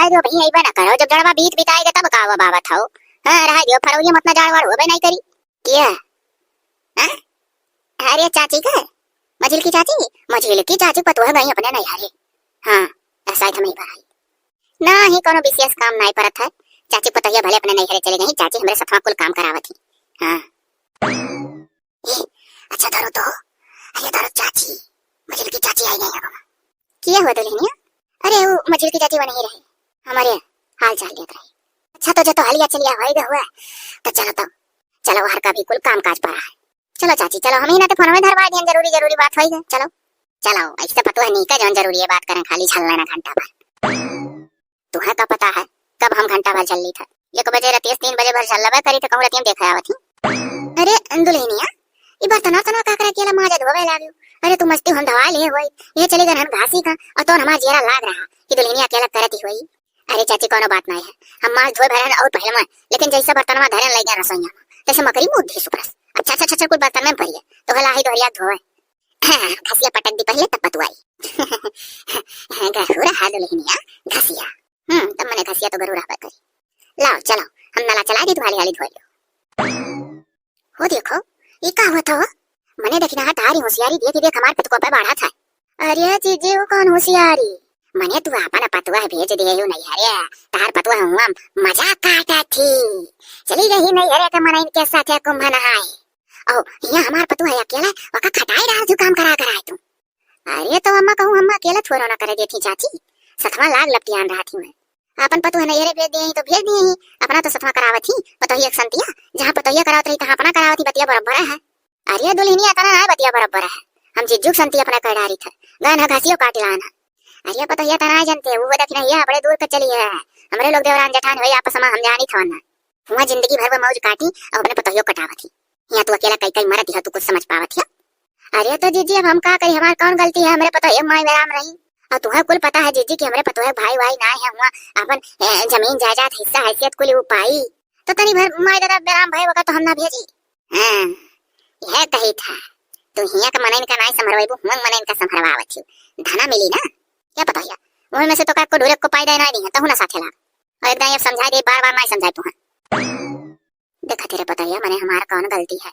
रह दियो भई अइबा ना करो, जब जड़वा बीत बिताएगा तब कावा बाबा थाओ। हां रह दियो, फरौलिया मत ना जाड़वाड़ होबे नहीं करी। किया हां? अरे चाची का मझिल की चाची, मझिल की चाची पतोह गई अपने नहीं हरे। हां ऐसा ही भाई ना ही कोनो विशेष काम नहीं परत है। चाची पतोहिया भले अपने नहीं हरे चले गई, चाची हमरे सथवा कुल काम करावत ही। हां ए अच्छा धरो तो, अरे धरो चाची, मझिल की चाची आई नहीं अब। किया हुआ दुल्हनिया? अरे वो मझिल की चाची वहीं रहे, हमारे हाल चाल लेत रहे। अच्छा तो जो तो हलिया चलिया होएगा हुआ तो चलो हर का भी कुल काम काज पड़ा है। चलो चाची चलो, हम ही ना तो फोन में धरवा दिए, जरूरी बात होई। चलो चलो ऐसे पतो है नहीं का जौन जरूरी है बात करें, खाली छल लेना घंटा भर। तुम्हें का पता है कब हम घंटा भर चल ली था? 1 बजे रात 3 बजे भर चल लबे करी तो कहूं रतियम देखा आवत ही। अरे दुल्हनिया ई बार तना का करे केला माजे धोवे लाग्यो। अरे तू मस्ती हम धवा ले होई, ये चले गन हम घासी का और तो हमार जेरा लाग रहा कि दुल्हनिया अकेला करती होई। अरे चाची कोनो बात नहीं है, हम माल धोए भरन और पहले में, लेकिन जैसा बर्तनवा धरन लग गया रसोईया तैसे मकरी मुंह धी सुपरस। अच्छा कुछ बर्तन में भरिए तो हला ही दोहरिया धोए। घसिया पटक दी पहले तब पतवाई। गरुरा हाथ दुल्हनिया घसिया। तब मैंने घसिया तो गरुरा पर करी। लाओ चलो हम नला चला दी तुम्हारी हाली धोई लो। हो देखो ये का हुआ था? मैंने देखी ना तारी होशियारी देख हमार पतको पे बढ़ा था। अरे जीजे वो कौन होशियारी? मैंने तू अपना पतवा भेज दे यू नहीं हरे, तार पतवा हुआ मजाक काटा थी, चली गई नहीं हरे के मन इनके साथ है कुंभ नहाए। ओ ये हमार पतवा है अकेला वका खटाई रहा जो काम करा तू। अरे तो अम्मा कहूं अम्मा अकेला थोड़ा ना करे देती चाची, सथवा लाग लपटियान रहा थी मैं। अपन पतवा नहीं हरे भेज दिए तो भेज दिए ही, अपना तो सथवा करावत ही पतोहिया एक संतिया, जहां पतोहिया करावत रही तहां अपना करावत ही, बतिया बराबर है। अरे दुल्हनिया तना ना बतिया बराबर है, हम जिज्जू संती अपना कर डारी था गाना घासियो काट लाना। अरे पतोहिया तना जानते वो देखना ये बड़े दूर पे चली है, हमरे लोग देवरान जेठान होई आपस में हम जानी थवना। हुआ जिंदगी भर में मौज काटी और अपने पतोहियो कटावत थी, यहाँ तू अकेला कई मरत है, तू कुछ समझ पावत है? अरे तो जीजी अब हम का करी, हमार कौन गलती है? हमरे पतोहिया माई बेराम रही और तुम्हें कुल पता है जीजी कि हमरे पतोहिया भाई ना है, हुआ अपन जमीन जायदाद हिस्सा हैसियत कुल पाई तो तनी भर माई दादा बेराम भाई वका तो हम ना भेजी। हां यह कही था तू हिया का मनइन का नाई संभरवाइबू, हम मनइन का संभरवावत हूं, धना मिली ना क्या पतोहिया वही में से तो का को ढूरे को पाई दे नहीं है तो ना साथे लाग और एकदम ये समझाई दे, बार नहीं समझाई तू। देखा तेरे पतोहिया मने हमारा कौन गलती है?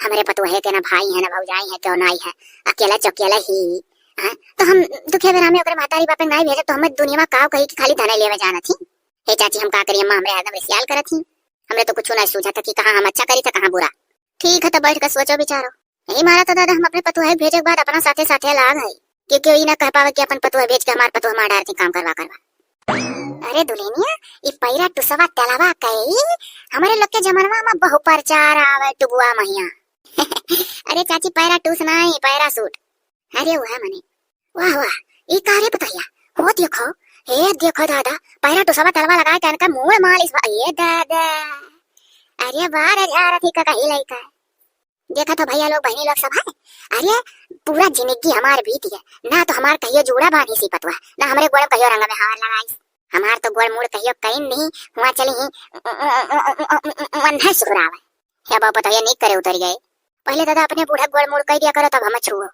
हमारे पतोहे के ना भाई है ना भौजाई है क्यों नहीं है, अकेला चौकेला ही। तो हम दुखे बेरा में ओकरे मातारी बापे नहीं भेजे तो हमें दुनिया में काव कही कि खाली धने लेवे जाना थी। हे चाची हम का करी, अम्मा हमरे एकदम रिसियाल करत थी, हमरे तो कुछ नहीं सूझा था कि कहां हम अच्छा करी था कहां बुरा। ठीक है तो बैठ कर सोचो विचारो। यही मारा तो दादा हम अपने पतोहे भेजे के बाद अपना साथे साथे लाग है कि कोई ना कह पावे कि अपन पतोहे भेज के हमार पतोह मार डारती काम करवा। अरे दुल्हनिया ई पैरा टुसवा तलावा कई हमारे लोग के जमानवा में बहु प्रचार आवे टुबुआ महिया। अरे चाची पैरा टूस नहीं पैरा सूट। अरे वाह मने वाह ई का रे पतोहिया हो देखो, हे देखो दादा पैरा टुसवा तलवा लगाए तन का मुंह मालिश ये दादा। अरे बार यार थी का कही लइका देखा तो भैया लोग बहनी लोग सब है। अरे पूरा जिंदगी हमार बीत गया ना तो हमार कहियो जोड़ा बांधी सी पतवा ना हमरे गोड़ कहियो रंग में हार लगाई, हमार तो गोड़ मुड़ कहियो कहीं नहीं हुआ चली ही मन सुरावे। हे बाबा पतोहिया निक करे उतर गए, पहले दादा अपने बूढ़ा गोड़ मुड़ कह दिया करो तब हम छुओ।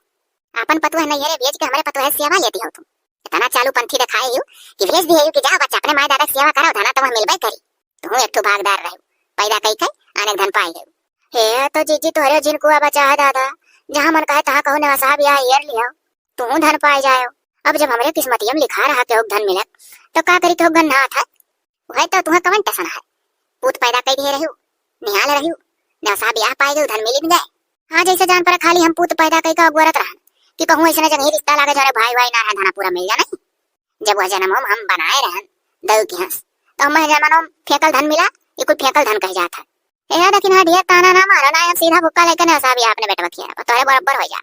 अपन पतवा नहीं है भेज के हमारे पतवा सेवा लेती हो तुम, इतना चालू पंथी दिखाए हो कि भेज दिए हो कि जाओ बच्चा अपने माई दादा की सेवा करो, धना तुम्हें मिलबे करी, तुम एक तो भागदार रहो पैदा कई कई आने धन पाई हो। हे तो जीजी तोहरे जिनको बचा है दादा, जहां मन कहे तहां कहो नवा साहब यहाँ हेर लियो तू धन पाई जाओ। अब जब हमरे किस्मतियम लिखा रहा के धन मिले तो का करी तो गन्ना था वह तो तुम्हें कवन टसन है, पूत पैदा कर दिए रहू निहाल रहू नवा साहब यहाँ पाई गए धन मिल गए। हाँ जैसे जान पर खाली हम पूत पैदा कई का गोरत रहा कि कहूँ ऐसे जगह रिश्ता लागे जो भाई ना है धना पूरा मिल जा नहीं। जब वह जन्म हम बनाए रहन दऊ की हंस तो हम जन्म फेंकल धन मिला, ये कुल फेंकल धन कह जाता है। लेकिन हाँ ढेर ताना ना मारा ना सीधा भुक्का लेकर ना साहब आपने बेटा किया तो बराबर हो जा।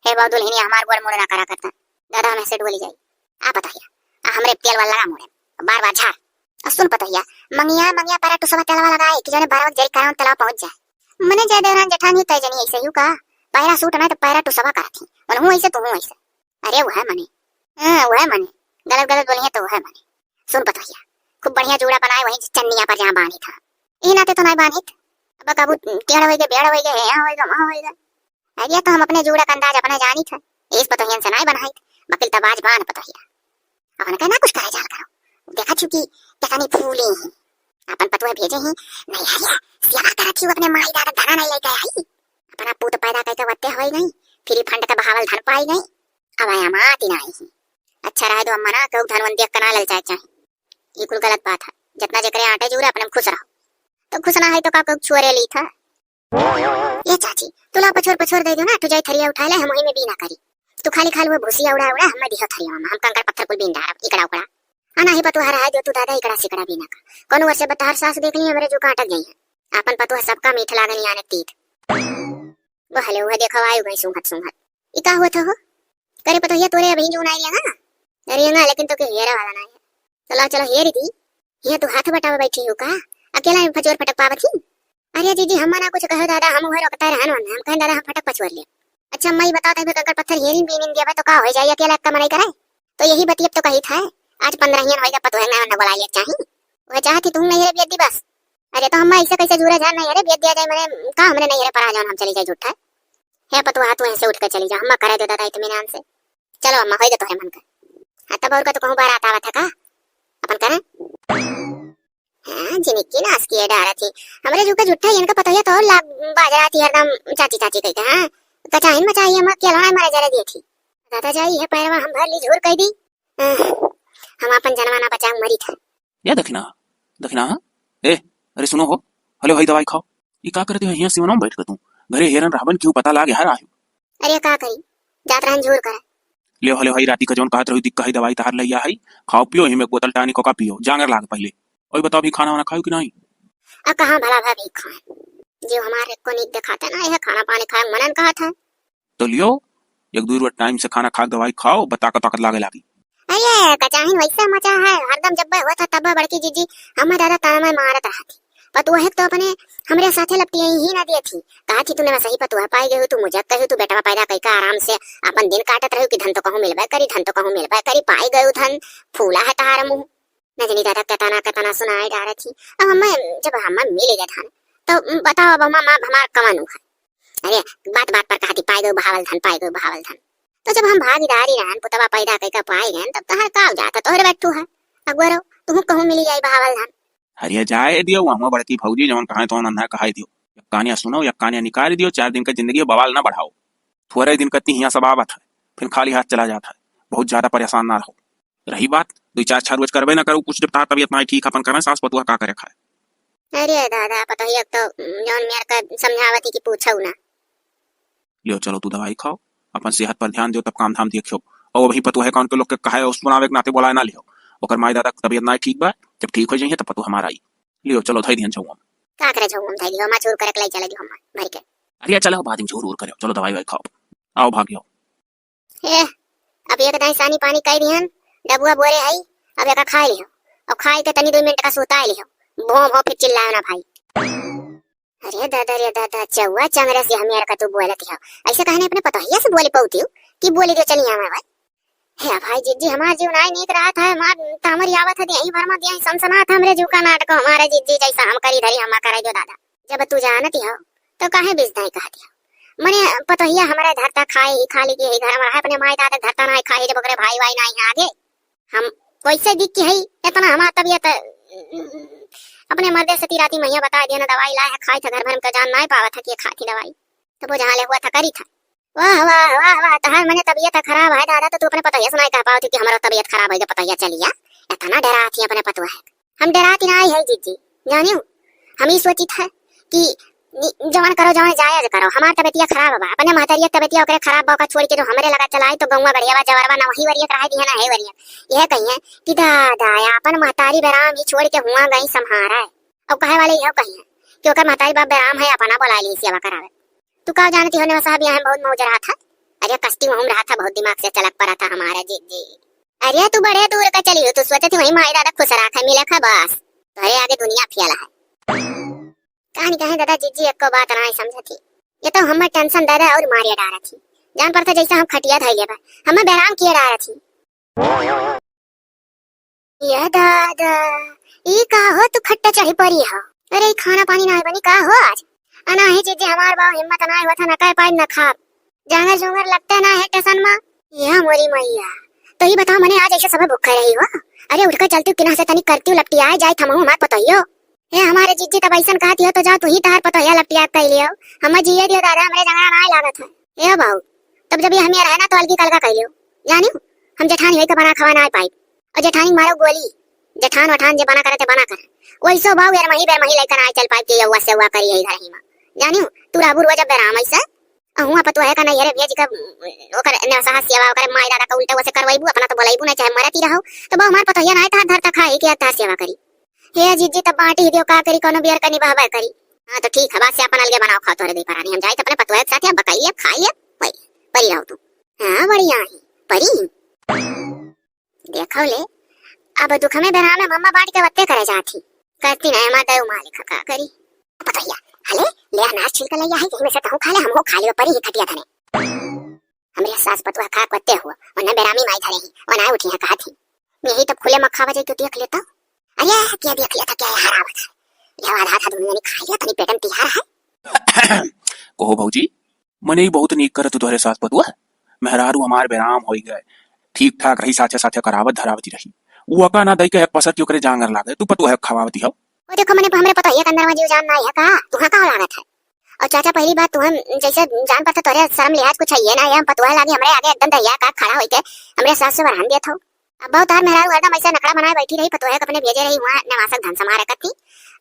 हे बाबू दुल्हनी हमार गोड़ मुड़ ना करा करता दादा हमें से डोली जाई आ पतोहिया हमरे तेल वाला लगा मुड़े बार झाड़ सुन पतोहिया मंगिया पैरा टुसवा तेलवा लगाए कि जने 12 जल कराऊं तालाब पहुंच जाए। मने जय देवरान जेठानी तय जनी ऐसे यू का पैरा सूट ना तो पैरा टुसवा करती और हूं ऐसे तो हूं ऐसे। अरे वो है मने वो है मने गलत बोली है तो वो है मने। सुन पतोहिया खूब बढ़िया जोड़ा बनाए वही चन्निया पर जहां बांधी था ई नाते तो नहीं बांधित अब काबू टेढ़ होई गए बेड़ होई गए यहां होई गए वहां होई गए। अरे तो हम अपने जोड़ा का अंदाज अपने जानी था इस पतोहियन से नहीं बनाई बकिल तबाज बान पतोहिया अपन कहना कुछ करे जाल करो देखा चुकी क्या नहीं फूले हैं अपन पतुआ भेजे हैं नहीं हरिया सिया कर रखी अपने माई दादा धना नहीं लेके आई अपना पूत पैदा करके वत्ते होई नहीं फ्री फंड का बहावल धन पाई नहीं अब आया माती नहीं है अच्छा रहे तो अम्मा ना कऊ धनवन देख कना ललचाए चाहे ये कुल गलत बात है जितना जकरे आटे जुरे अपने खुश रहो तो खुश ना है तो का कऊ छुरे ली था ये चाची तुला पछोर दे दो ना तू जाई थरिया उठा ले हम वही में भी ना करी तू खाली खाली वो भूसिया उड़ा उड़ा हम दिहो थरिया हम कंकर पत्थर कुल बीन डारा इकड़ा उकड़ा आना ही पतुआ रहा जो तू दादा इकड़ा सिकड़ा भी ना का कोनो वर्ष बता हर सास देख ली हमरे जो काटक गई है अपन पतुआ सबका मीठ लागन याने तीत वो हले वो देखो आयु गई सुंघत ई का हुआ था हो करे पतो ये तोरे अभी जो ना आइया ना अरे ना लेकिन तो के हेरा वाला ना है चलो हेरी दी ये तू हाथ बटावा बैठी हो का अकेला में फजोर फटक पावत ही अरे जीजी हम ना कुछ कहो दादा हम घर रोकता रहन हम कहें दादा हम फटक पछोर ले अच्छा मैं बताता है कंकर पत्थर हेरिन बीनिन दिया तो का हो जाए अकेला का मनाई करे तो यही बतियब तो कही था आज 15 हियन होएगा पतो है ना बोला ले चाही वह चाहती तुम नहीं रे बेद दी बस अरे तो हम ऐसे कैसे जुरा जान नहीं रे बेद दिया जाए मैंने का हमने नहीं रे परा जान हम चली जाए झूठा है पतो हाथ ऐसे उठ कर चली जा हम करे दो दादा इत्मीनान से चलो अम्मा होएगा तो है मन का हां तब और का तो कहूं बारात आवा था का अपन करे हां जिनकी नास की डारा थी हमरे जो का झूठा इनका पता है तो लाग बाजरा थी हरदम चाची कह के हां कचाइन मचाई हम अकेला मारे जरा दी थी दादा जाई है पैरवा हम भर ली झूर कह दी हम अपन जनवाना बचा मरी था या दखना ए अरे सुनो हो हेलो भाई दवाई खाओ ये का करते हो यहां सिवना में बैठ के तू घरे हेरन रावण क्यों पता लागे हर आयो अरे का करी जात रहन झूर कर ले हेलो भाई राती का जोन कहत रही दिक्का है दवाई तहार लइया है खाओ पियो हिमे बोतल टानी कोका पियो जांगर लाग पहले ओए बताओ भी खाना वाना खाओ कि नहीं अब कहां भला भाभी खाए जो हमारे को नहीं दिखाता ना यह खाना पानी खाए मनन कहा था तो लियो एक दूर टाइम से खाना खा दवाई खाओ बता का ताकत लागे लागी अरे कचाहिन वैसा मचा है हरदम जब हुआ था तब बड़की जीजी हमारे दादा ताना में मारत रहा थी पतुआ है तो अपने हमरे साथे लपटी ही ना दी थी कहा थी तूने सही पतुआ पाई गई तू मुझे कही तू बेटा पैदा कई का आराम से अपन दिन काटत रही कि धन तो कहूं मिलबे करी पाई गयो धन फूला है तार मुंह नजनी दादा कताना सुनाई डारे थी अब हम जब हम मिल गए धन तो बताओ अब हम हमार कमानू है अरे बात पर कहती पाई गयो बहावल धन तो जब हम भागीदारी रहन पुतवा पैदा कई पाई गए तब तो हर का जाता तोहरे बैठू है अगवरो तू कहूं मिली जाई बहावल धन हरिया जाए दियो हम बड़की फौजी जवन कहे तो नन्हा कहे दियो कहानियां सुनो या कहानियां निकाल दियो 4 दिन का जिंदगी बवाल ना बढ़ाओ थोड़े दिन कती यहाँ सब आवत है फिर खाली हाथ चला जाता है बहुत ज्यादा परेशान ना रहो रही बात 2-4 रोज करबे ना करो कुछ जब तबियत ना ठीक अपन करे सास पतुआ का करे खाए अरे दादा पता ही तो जौन मेर का समझावती की पूछऊ ना लियो चलो तू दवाई खाओ अपन सेहत पर ध्यान दियो तब काम धाम देखियो और वही पतुआ है कौन के लोग के कहे उस बनावे के नाते बोला ना लियो ओकर माई दादा तबियत ना ठीक बा जब ठीक हो जाइए तब पतु हमारा आई लियो चलो धई ध्यान जाऊं का करे जाऊं धई दियो मा छोर करे के लाई चले दियो हम भर के अरे चलो बाद में जोर करो चलो दवाई खाओ आओ भागियो ए अब एक दाई सानी पानी कई दिहन डबुआ बोरे आई अब एक खाए लियो और खाए के तनी 2 मिनट का सोता लियो भो फिर चिल्लाओ ना भाई अरे दादा चौवा चंगरा से हमें का तू बोलत है ऐसे कहने अपने पता है से बोले पौती कि बोले दे चली आवा भाई है भाई जीजी हमार जीव नहीं नीक रहा था मार तामरी आवत है यही भरमा दिया सनसना था हमरे जीव का नाटक हमारे जीजी जैसा हम करी धरी हम करे जो दादा जब तू जानती हो तो काहे बिजदाई कह दिया मने पता ही हमारे धरता खाए खाली के घर में अपने माई दादा धरता ना खाए जब ओकरे भाई वाई नहीं आगे हम कैसे दिख के है इतना हमार तबीयत अपने मर्दे सती राती मैया बता दिया ना दवाई लाए खाई था घर भर में तो जान नहीं पावा था कि खाती दवाई तो वो जहाँ ले हुआ था करी था वाह तहार मने तबीयत खराब है दादा तो तू अपने पता ही सुनाई कह पाओ कि हमारा तबीयत खराब है जब पता ही चलिया इतना डराती अपने पतुआ है हम डराती ना है जीजी जानियो हम ही सोची था कि जवान करो जवान जायज करो हमार तबीयत खराब बा अपने महतरिया तबीयत ओकरे खराब बा का छोड़ के जो हमरे लगा चलाए तो गौवा बढ़िया जवरवा ना वही वरिया रहा दी है ना है वरिया यह कहिए कि दादा अपन महतारी बेराम ही छोड़ के हुआ गई संहारा है अब कहे वाले यह कहिए कि ओकर महतारी बाप बेराम है अपना बोला ली सेवा करावे तू का जानती होने साहब यहाँ बहुत मौज रहा था अरे कश्ती में रहा था बहुत दिमाग से चलक पड़ा था हमारा जीजी अरे तू बड़े दूर का चली हो तू सोचे थी वही माई दादा खुश रखा मिले खा बस अरे आगे दुनिया फैला है कहानी कहे दादा जीजी एक को बात नहीं समझती ये तो हमें टेंशन दादा और मारिया डारा थी जान पड़ता जैसा हम खटिया धैले बा हमें बेराम किया डारा थी ये दादा ई का हो तू खट्टा चढ़ी पड़ी हो अरे खाना पानी नहीं बनी का हो आज अना है जीजी हमार बा हिम्मत ना हुआ था ना कह पाई ना खा जांगर जुंगर लगता ना है टेंशन में ये मोरी मैया तो ही बताओ मने आज ऐसे सब भूखे रही हो अरे उठकर चलती किना से तनी करती लपटी आए जाए थमहू हमार पतोहियो। ए हमारे जीजी तब ऐसन कहती हो तो जा तू ही तार पतोहिया लपटिया कह लियो। हम जिये दियो दादा हमरे जंगड़ा ना लागत है। ए बाऊ तब जब ये हमें रहना तो अलगी कल का कह लियो। जानियो हम जेठानी होई के बना खवा ना पाई और जेठानी मारो गोली जेठान वठान जे बना करे ते बना करे वैसो बाऊ यार मही बेर मही लेकर आ चल पाई के यवा से हुआ करी है घर ही में। जानियो तू राबू रोज बेराम ऐसा हुआ पतो है का नहीं रे भेज का ओकर ने साहस सेवा ओकर माई दादा का उल्टा वसे करवाईबू अपना तो बोलाईबू नहीं चाहे मरती रहो तो बहु हमार पतो है ना धर तक खाई के तार सेवा करी। हे जीजी तब बाटी दियो का करी कोनो बियर कनी बहबर करी। हां तो ठीक है बात से अपन अलगे बनाओ खाओ तोरे दे परानी हम जाई त अपने पतो है साथ बकाई खाई भाई परी रहो तू। हां बढ़िया है परी देखो ले अब दुख में बेरा में मम्मा बाटी के वत्ते करे जाती करती नहीं माता मालिक का करी पतो है हले ले अनाज छिलका लिया है कि से कहूं खा ले हमको खा ले परी ही खटिया धने हमरे सास पतवा खा कत्ते हुआ वरना बेरामी माई धरे ही वना उठी है कहा थी मैं ही तब खुले मक्खा बजे तो देख लेता। अरे क्या देख लिया था क्या हरावत है ये आधा था दुनिया ने खा लिया तनी पेटन तिहार है। कहो भौजी मने ही बहुत नीक करत तोहरे सास पतुआ मेहरारू हमार बेराम होई गए ठीक ठाक रही साथे साथे करावत धरावती रही वो अका ना दई के एक पसर क्यों करे जांगर लागे तू पतुआ है खवावती हो। वो देखो मैंने हमरे पता है अंदर में जीव जान ना है का तुहा का लागत है और चाचा पहली बात तू हम जैसे जान पाता तोरे शर्म लिहाज कुछ है ना हम पतुआ लागे हमरे आगे एकदम दैया का खड़ा होई के हमरे सास से बरहन दिया था। अब बहुत तार मेहरारू हरदम ऐसा नकड़ा बनाए बैठी रही पतुआ अपने भेजे रही वहां नवासक धन समारे कत्ती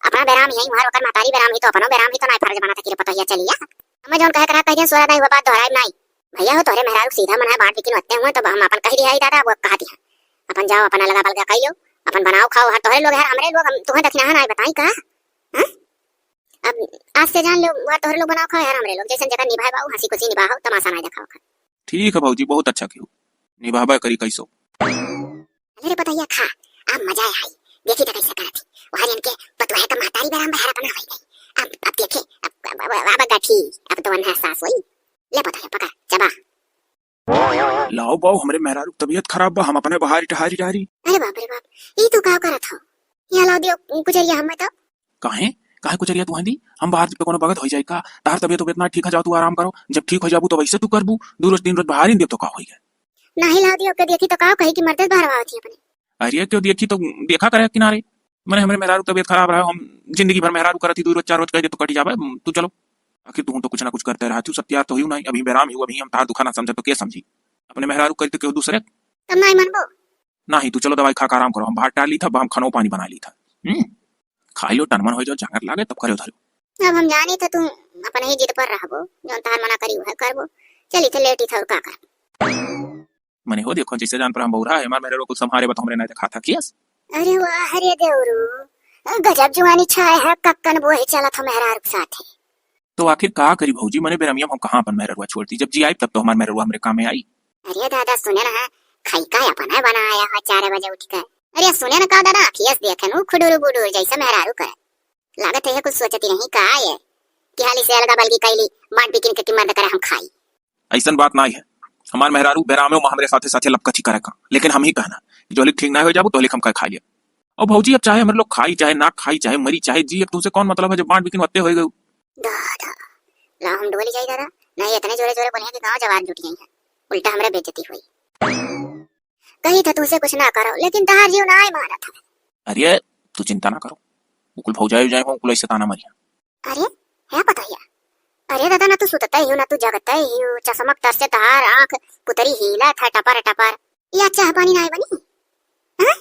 अपना बेराम यही वहां ओकर मातारी बेराम ही तो अपनो बेराम ही तो नहीं फर्ज बनाता कि पतुआ चलिया हमें जोन कह करा कह दिया सोरा नहीं वो बात दोहराई नहीं भैया हो तोरे मेहरारू सीधा मना बांट बिकिन होते हुए तो हम अपन कह दिया दादा वो कहा दिया अपन जाओ अपना लगा बलगा कह लो अपन बनाओ खाओ हर तोहरे लोग है हमरे लोग हम तुम्हें दक्षिणा नहीं बताई का। अब आज से जान लो वो तोहरे लोग बनाओ खाओ यार हमरे लोग जैसे जगह निभाए बाऊ हंसी खुशी निभाओ तमाशा ना दिखाओ। ठीक है भौजी बहुत अच्छा कियो निभाबा करी कैसो अरे बताइए खा अब मजा आई देखी तो कैसे करती वहां इनके पतवा है तो मातारी बेराम बहरा अपना होई गई अब देखे अब गाठी अब तो वनहा सास हुई ले पता है पका चबा लाओ बाऊ हमरे मेहरारू तबीयत खराब बा हम अपने बाहर टहारी टारी। अरे बाप ये तू का करत हो यहाँ लाओ दियो कुचरिया हम तो काहे काहे कुचरिया तू आंदी हम बाहर पे कोनो बगत होई जाई का तार तबीयत तो इतना ठीक हो जाओ तू आराम करो जब ठीक हो जाबू तो वैसे तू करबू दो रोज तीन रोज बाहर ही देव तो का होई गए नहीं लाओ दियो के देखी तो का कही कि मरते बाहर आवती अपने। अरे क्यों देखी तो देखा करे किनारे मैंने हमरे मेहरारू तबीयत खराब रहा हम जिंदगी भर मेहरारू करती दो रोज चार रोज कह दे तो कटी जावे तू चलो आखिर तू तो कुछ ना कुछ करते रहा तू सब तैयार तो हुई नहीं अभी बेराम हुआ अभी हम तार दुखा ना समझे तो क्या समझी अपने मेहरारू करते क्यों दूसरे तब नहीं मनबो नहीं तू चलो दवाई खा आराम करो हम बाहर टाल ली था हम खानो पानी बना ली था खाइयो टनमन हो जाओ जांगर लागे तब करो धरो। अब हम जाने तो तू अपने ही जिद पर रहबो जोन तार मना करी है करबो चली थे लेटी था का कर मने हो देखो जैसे जान पर हम बहुरा है हमारे मेरे को संहारे बता हमरे नहीं देखा था कियस। अरे वाह हरे देवरू गजब जुआनी छाए है कक्कन बोहे चला था मेहरारू के साथ तो आखिर का करी भौजी मने बेरमिया हम कहां अपन मेहरुआ छोड़ती जब जी आई तब तो हमारे मेहरुआ हमरे काम में आई। अरे दादा सुने ना खाई का अपन है बनाया है 4 बजे उठ कर अरे सुने ना का दादा अखियस देखे नु खुडुरु बुडुरु जैसा मेहरारू कर लागत है कुछ सोचती नहीं का है कि हाली से अलगा बल्कि कैली बाट बिकिन के कीमत करे हम खाई ऐसन बात नहीं है हमार मेहरारू बेरामे हमरे साथे साथे लपकथी करे का लेकिन हम ही कहना जो लिख ठीक ना हो जाबू तो लिख हम का खा लिया और भौजी अब चाहे हम लोग खाई चाहे ना खाई चाहे मरी चाहे जी अब तुमसे कौन मतलब है जब बाट बिकिन होते हो गए दादा ला हम डोली जाई दादा नहीं इतने जोरे जोरे बोले कि गांव जवान जुट गई है उल्टा हमरे बेइज्जती हुई कही था तुझसे कुछ ना करो लेकिन तहार जीव ना ही माना था। अरे तू चिंता ना करो उकुल भौजाई जाए हो कुल ऐसे ताना मरिया अरे है पता है अरे दादा ना तू सुतता ही हो ना तू जगता ही हो चसमक तर से तहार आंख पुतरी हीला था टपर टपर ये चाह पानी नहीं बनी हां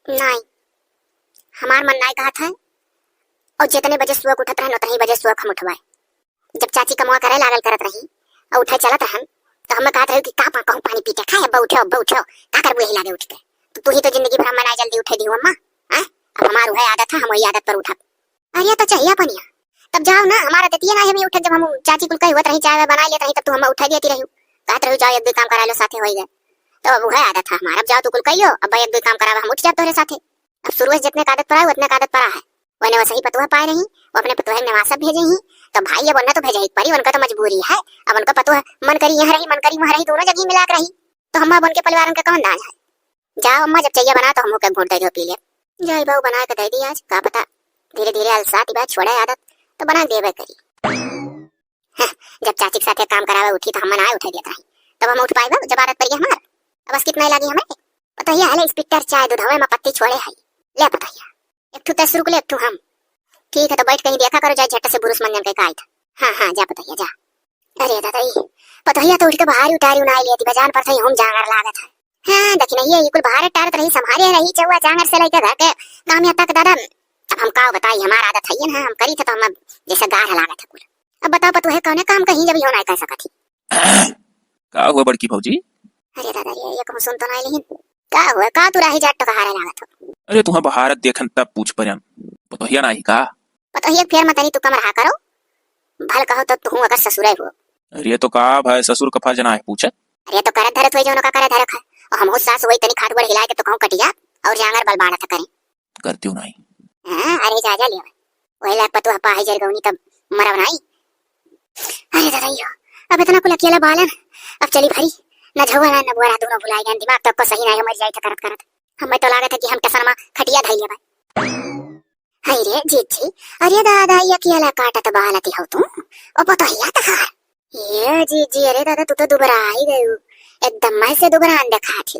नहीं हमार मन नहीं कहा था और जितने बजे सुबह उठत रहन उतने ही बजे सुबह हम उठवाए जब चाची कमवा करे लागल करत रही और उठे चलत रहन तो हम कहत रही कि का कहूं पानी पी के खाए अब उठो का कर बुही लागे उठ के तो तू ही तो जिंदगी भर मना जल्दी उठे दी अम्मा हां अब हमार वह आदत है हम वही आदत पर उठब अरे तो चाहिए पनिया तब जाओ ना हमारा देती है ना हमें उठे जब हम चाची कुल कही हुआ रही चाय बना लेते रही तब तू हम उठा देती रही कहत रही जाओ एक दो काम करा लो साथे होई गए तो अब वह आदत है हमारा जाओ तू कुल कहियो अब एक दो काम करावा हम उठ जाते तोरे साथे अब शुरू से जितने आदत पर आए उतने आदत पर है वने वैसे ही पतुआ पाए नहीं वो अपने पतुआ नवासा भेजे ही तो भाई अब तो भेजे ही परी उनका तो मजबूरी है अब उनका पतुआ मन करी यहाँ रही मन करी वहां रही दोनों जगह मिला रही तो हम अब उनके परिवार उनका कौन दान है जाओ अम्मा जब चाहिए बना तो हम के घोट दे दो पी ले जय बहू बना के दे दी आज का पता धीरे धीरे अलसाती बात छोड़े आदत तो बना देवे करी जब चाची के साथ काम करावे उठी तो हम ना उठा देता रही तब हम उठ पाएगा जब आदत पड़ी हमार अब बस कितना ही लगी हमें पतोहिया हले स्पीटर चाय दूधवे में पत्ती छोड़े है। ले पतोहिया एक ठू तस रुक ले एक ठू हम। ठीक है तो बैठ कहीं देखा करो जाए झट से बुरुस मंजन के काय था। हाँ हाँ जा पतोहिया जा। अरे दादा ये पतोहिया तो उठ के बाहर उतारी उनाई लेती बजान पर थई हम जांगर लागत है। हाँ देखी नहीं ये कुल बाहर टारत रही संभारे रही चौवा जांगर से लेके घर के काम तक दादा। अब हम का बताई हमारा आदत है ना हम करी थे तो हम जैसे गाढ़ लागत है कुल। अब बता पतोहे कौन काम कहीं जब होना कह सकती। का हुआ बड़की भौजी? अरे दादा ये कहूं सुन तो नहीं लेकिन का हुआ का तू राही जाट तो कहारे लागत हो। अरे तुहा बहारत देखन तब पूछ परन पतोहिया नाही का? पतोहिया फेर मतनी तू कम रहा करो भल कहो तो तू अगर ससुरे हो। अरे तो का भाई ससुर कफा जना है पूछत। अरे तो करत धरत होई जो का करे धरत है और हम सास होई तनी खाट बड़ हिला के तो कहूं कटिया और जांगर बल बाड़ा था करें करती हूं नहीं। हां अरे जा जा ले ओए लाग पतु हपा है जरगौनी तब मरव नहीं। अरे दादा यो अब इतना कुल अकेला बालन अब चली भरी न झवा ना न बोरा दोनों भुलाई गए दिमाग तक को सही नहीं मर जाई था करत करत हमें तो लागत है कि हम टसनमा खटिया धई ले भाई। हाय रे जीजी अरे दादा ये अकेला काटत बालती हो तू ओ पतोहिया तहार ये जीजी। अरे दादा तू तो दुबरा ही गई एकदम मैं से दुबरा अंडे खाती।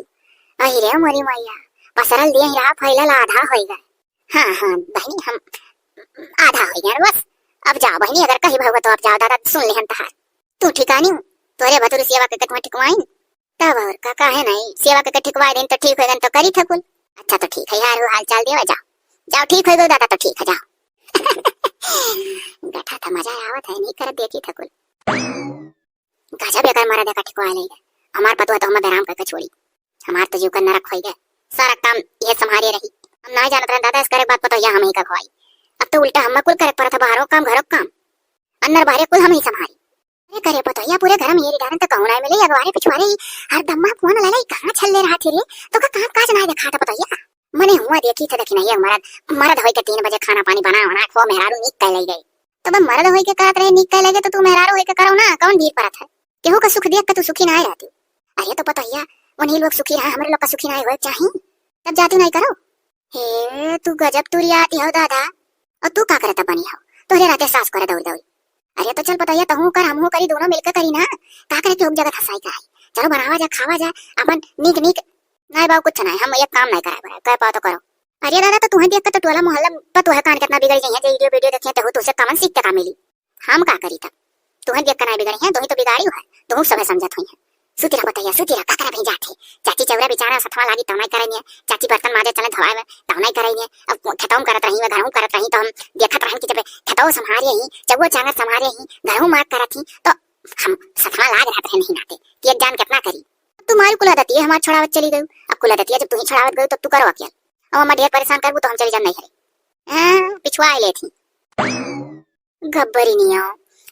अरे रे मोरी मैया पसरल दिए रहा फैलल आधा हो गए। हाँ हाँ बहनी हम आधा हो गए बस। अब जाओ बहनी अगर कहीं भगवत तो अब जाओ दादा सुन ले हम तहार तू ठिकानी हूँ तोरे भतुर सेवा के कटवा टिकवाइन तब और का है नहीं सेवा के टिकवा दिन तो ठीक होगा तो करी था कुल। अच्छा तो ठीक है यार वो हाल चाल देवा जाओ जाओ ठीक हो गए दादा तो ठीक है जाओ। बैठा था मजा आवत है नहीं कर देखी था कुल गजब बेकार मारा देखा टिकवा ले गए हमार पतवा तो हम बेराम करके छोड़ी हमार तो जीव का नरक हो गया सारा काम ये संभाले रही हम ना जानत रहे दादा इस करे बात पता या हम ही का खवाई अब तो उल्टा हम कुल करे पर था बाहरों काम घरों काम अंदर बाहर कुल हम ही संभाली। अरे करे पता या पूरे घर में मेरी डारन तो कहूं ना मिले अगवारे पिछवारे हर दम्मा फोन ललाई कहां छल ले रहा थे रे तो का काम काज ना देखा था पता या मने हुआ देखी था देखी नहीं मरद मरद होई के 3 बजे खाना पानी बना खो मेहरारू नीक कह ले गई तो बस मरद होई के कहत रहे नीक कह लगे तो तू मेहरारू होई के करो ना कौन भीड़ परत है केहू का सुख देख के तू सुखी ना रहती। अरे तो पता या उन्हीं लोग सुखी रहा हमारे लोग का सुखी ना होए चाहिए तब जाती नहीं करो। हे तू गजब तुरी आती हो दादा और तू का करता बनी हो तोरे राते सास करे दौड़ दौड़। अरे तो चल बताइए तहू कर हमहू करी दोनों मिलकर करी ना का करे के जगह फसाई कराई चलो बनावा जा खावा जा अपन नीक नीक नहीं बाबू कुछ नहीं हम एक काम नहीं कराए बड़ा कह पाओ तो करो। अरे दादा तो तुम्हें देख कर तो टोला मोहल्ला पर तुम्हें कान कितना बिगड़ गई है वीडियो वीडियो देखे तो तुझसे कमन सीखते का मिली हम का करी तब तुम्हें देख कर नहीं बिगड़ी है तुम्हें तो बिगाड़ी है तुम सब समझत हुई है। सुती रहा बताइए सुती रहा का भेजा थे चाची चौरा बेचारा सथवा लागी तो नहीं करेंगे चाची बर्तन माजे चले धवाए में तो नहीं करेंगे अब खतौम करत रही है घरों करत रही तो हम देखत रही कि जब खतौ संभारे ही चौगो चांगर संभारे ही घरों मार करत ही तो हम सथवा लाग रहत रहे नहीं नाते कि एक जान कितना करी तुम्हारी कुल आदत है हमार छुड़ावत चली गई अब कुल आदत है जब तू ही छुड़ावत गई तब तू करो अकेले अब हम ढेर परेशान करबू तो हम चली जान नहीं करे हां पिछवा ले थी गब्बरी नहीं हो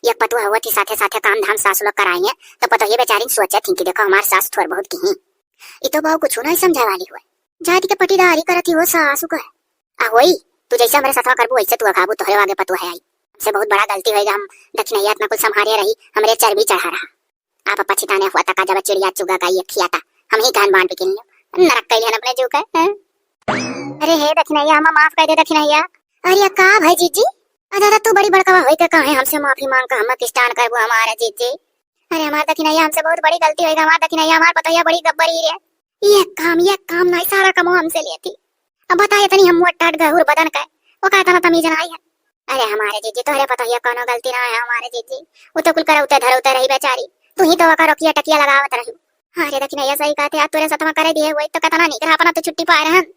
एक पतु हुआ थी साथे साथे काम धाम सास लोग कराएंगे तो पता ये बेचारी सोचा थी कि देखो हमारे सास थोड़ बहुत की ये तो बहु कुछ नहीं समझा वाली हुआ जाति के पटीदारी करती हो सासू का आ होई तू जैसा मेरे साथ करबू वैसे तू अखाबू तोहरे आगे पतु है आई हमसे बहुत बड़ा गलती होएगा हम दक्षिणैया इतना कुछ संभाले रही हमरे चर्बी चढ़ा रहा आप पछताने हुआ तक जब चिड़िया चुगा का ये खियाता हम ही गान बांध के नरक कैले अपने जो का अरे हे दक्षिणैया हम माफ कर दे दक्षिणैया। अरे का भाई जीजी दादा तू बड़ी बड़का होई के कहे हमसे माफी मांग का हम किस्तान करबो हमारे जीजी। अरे हमार दक्षिणैया हमसे बहुत बड़ी गलती होएगा हमार दक्षिणैया हमार पतैया बड़ी गब्बरी रे ये काम नहीं सारा काम हमसे लेती अब बताइए तनी हम मोट टाट गहुर बदन का वो कहता ना तमीज ना आई है। अरे हमारे जीजी तोहरे पतैया कोनो गलती ना है हमारे जीजी वो तो कुल करौते धरौते रही बेचारी तू ही तो वका रोकिया टकिया लगावत रही। अरे दक्षिणैया सही कहते आ तोरे सतमा करे दिए वही तो कहता ना नहीं कर अपना तो छुट्टी पाए रहन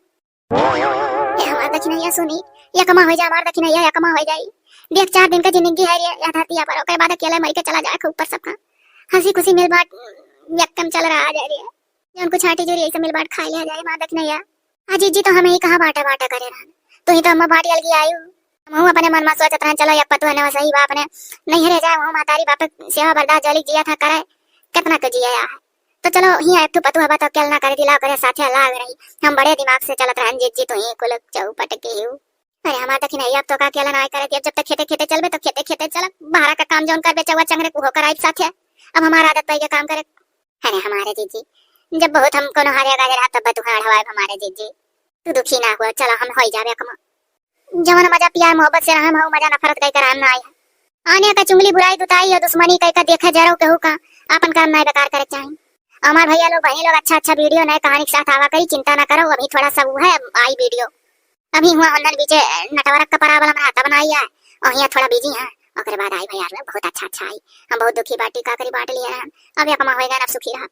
ये हमार दक्षिणैया सुनी या कमा हो जा हमार दक्षिणैया या कमा हो जाई देख 4 दिन का जिंदगी है ये या धरती पर ओकर बाद अकेले मर के चला जाए ऊपर सबका हंसी खुशी मिल बात यकम चल रहा जा रही है जौन कुछ छाटी जोरी ऐसे मिल बात खा लिया जाए मां दक्षिणैया अजी जी तो हमें ही कहां बाटा बाटा करे रहन तू ही तो हम बाटी अलगी आयु हम अपने मन में सोचत रहन चलो एक पतु है सही बाप ने नहीं रह जाए वो मातारी बाप सेवा बर्दाश्त जली जिया था करे कितना को जिया है तो चलो ही एक पतु हवा तो केल ना करे दिला करे साथे लाग रही हम बड़े दिमाग से चलत रहन जी तो ही कुल चौपट के ही। अरे हमारा दक्षिणैया अब तो का केला ना करे जब तक खेते खेते चलबे तो खेते खेते चल बाहर का काम जौन करबे चौवा चंगरे को होकर आई साथे अब हमारा आदत पई के काम करे। अरे हमारे जीजी जब बहुत हम कोनो हारे गाजे रहा तब तू हाड़ हवाए हमारे जीजी तू दुखी ना हुआ चलो हम होई जावे कमा जवन मजा प्यार मोहब्बत से रहम हो मजा नफरत कई कर हम ना आया आने का चुंगली बुराई दुताई और दुश्मनी कई का देखा जरो केहू का अपन काम ना बेकार करे चाहिए। हमार भैया लोग बहनी लोग अच्छा अच्छा वीडियो नए कहानी के साथ आवा करी, चिंता ना करो। अभी थोड़ा सा वो है आई वीडियो अभी हुआ हंदन बीचे नटवरक का परावल हमरा हाथ बनाई है और यहाँ थोड़ा बिजी है। ओकरे बाद आई भैया बहुत अच्छा अच्छा आई। हम बहुत दुखी बाटी का करी बांट लिया। अब एक होएगा ना सुखी रहा।